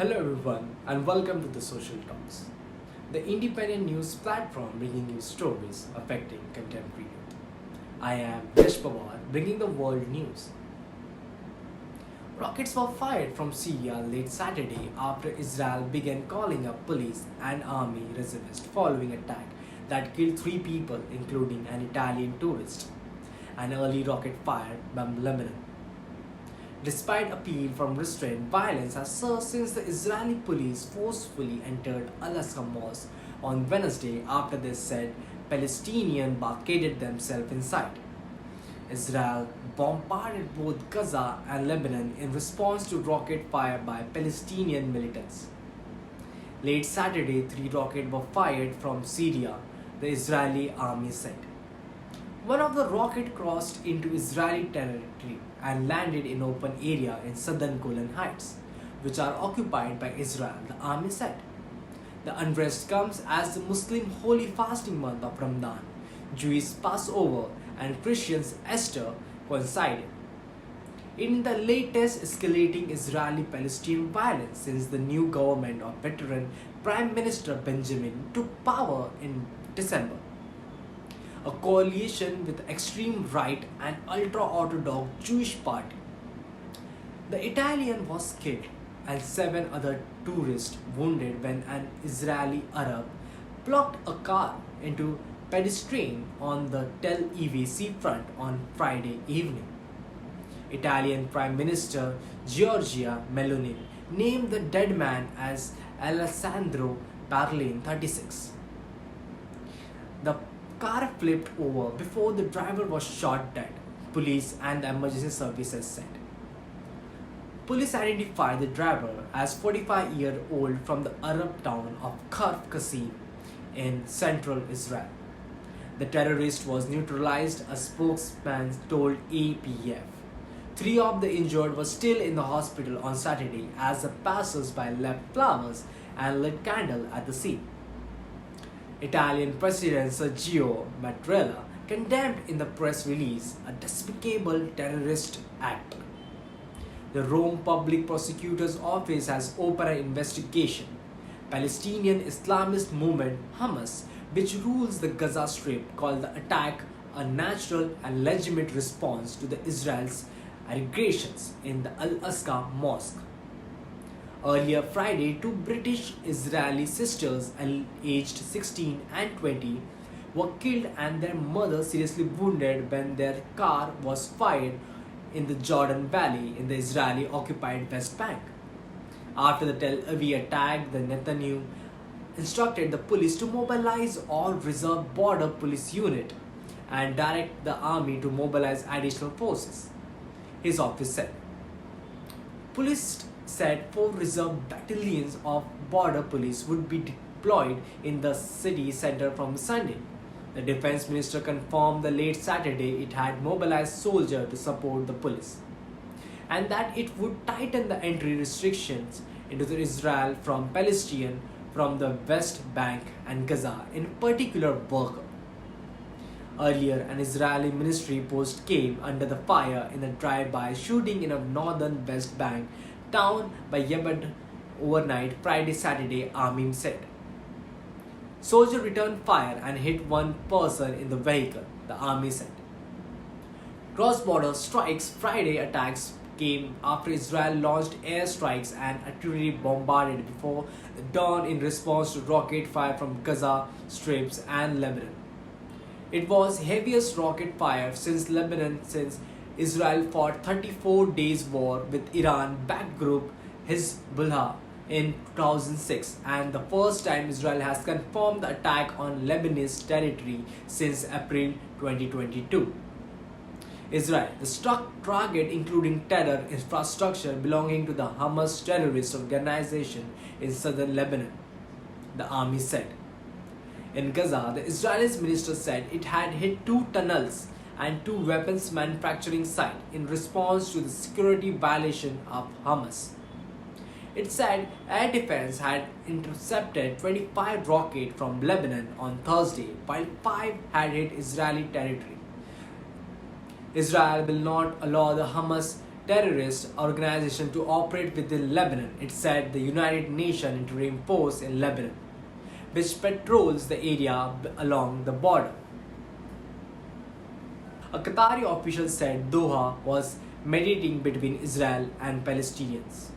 Hello everyone and welcome to the Social Talks, the independent news platform bringing you stories affecting contemporary youth. I am Yash Pawar bringing the world news. Rockets were fired from Syria late Saturday after Israel began calling up police and army reservists following attack that killed 3 people including an Italian tourist. An early rocket fire bombed Lebanon. Despite appeal from restraint, violence has surged since the Israeli police forcefully entered Al-Aqsamosque on Wednesday after they said Palestinians barricaded themselves inside. Israel bombarded both Gaza and Lebanon in response to rocket fire by Palestinian militants. Late Saturday, 3 rockets were fired from Syria, the Israeli army said. One of the rockets crossed into Israeli territory and landed in open area in southern Golan Heights, which are occupied by Israel, the army said. The unrest comes as the Muslim holy fasting month of Ramadan, Jewish Passover, and Christians Easter coincided. In the latest escalating Israeli-Palestinian violence since the new government of veteran Prime Minister Benjamin took power in December. A coalition with extreme right and ultra-Orthodox Jewish party. The Italian was killed and 7 other tourists wounded when an Israeli Arab blocked a car into pedestrian on the Tel Aviv seafront on Friday evening. Italian Prime Minister Giorgia Meloni named the dead man as Alessandro Parlin, 36. The car flipped over before the driver was shot dead, police and the emergency services said. Police identified the driver as 45-year-old from the Arab town of Kfar Qasim in central Israel. The terrorist was neutralized, a spokesman told APF. 3 of the injured were still in the hospital on Saturday as the passers-by left flowers and lit candles at the scene. Italian President Sergio Mattarella condemned in the press release a despicable terrorist act. The Rome Public Prosecutor's Office has opened an investigation. Palestinian Islamist movement Hamas, which rules the Gaza Strip, called the attack a natural and legitimate response to the Israel's aggressions in the Al-Aqsa mosque. Earlier Friday, 2 British Israeli sisters aged 16 and 20 were killed and their mother seriously wounded when their car was fired in the Jordan Valley in the Israeli-occupied West Bank. After the Tel Aviv attack, the Netanyahu instructed the police to mobilize all reserve border police unit and direct the army to mobilize additional forces, his office said. Police said 4 reserve battalions of border police would be deployed in the city center from Sunday. The defense minister confirmed that late Saturday it had mobilized soldiers to support the police and that it would tighten the entry restrictions into Israel from Palestinians from the West Bank and Gaza, in particular Burqa. Earlier, an Israeli military post came under the fire in a drive-by shooting in a northern West Bank town by Yebed overnight Friday-Saturday, army said. Soldiers returned fire and hit 1 person in the vehicle, the army said. Cross-border strikes Friday attacks came after Israel launched airstrikes and artillery bombarded before dawn in response to rocket fire from Gaza Strips and Lebanon. It was heaviest rocket fire since Lebanon since Israel fought 34 days war with Iran-backed group Hezbollah in 2006 and the first time Israel has confirmed the attack on Lebanese territory since April 2022. Israel, the struck target including terror infrastructure belonging to the Hamas terrorist organization in southern Lebanon, the army said. In Gaza, the Israeli minister said it had hit 2 tunnels and 2 weapons manufacturing sites in response to the security violation of Hamas. It said air defense had intercepted 25 rockets from Lebanon on Thursday, while 5 had hit Israeli territory. Israel will not allow the Hamas terrorist organization to operate within Lebanon. It said the United Nations interim force in Lebanon, which patrols the area along the border. A Qatari official said Doha was mediating between Israel and Palestinians.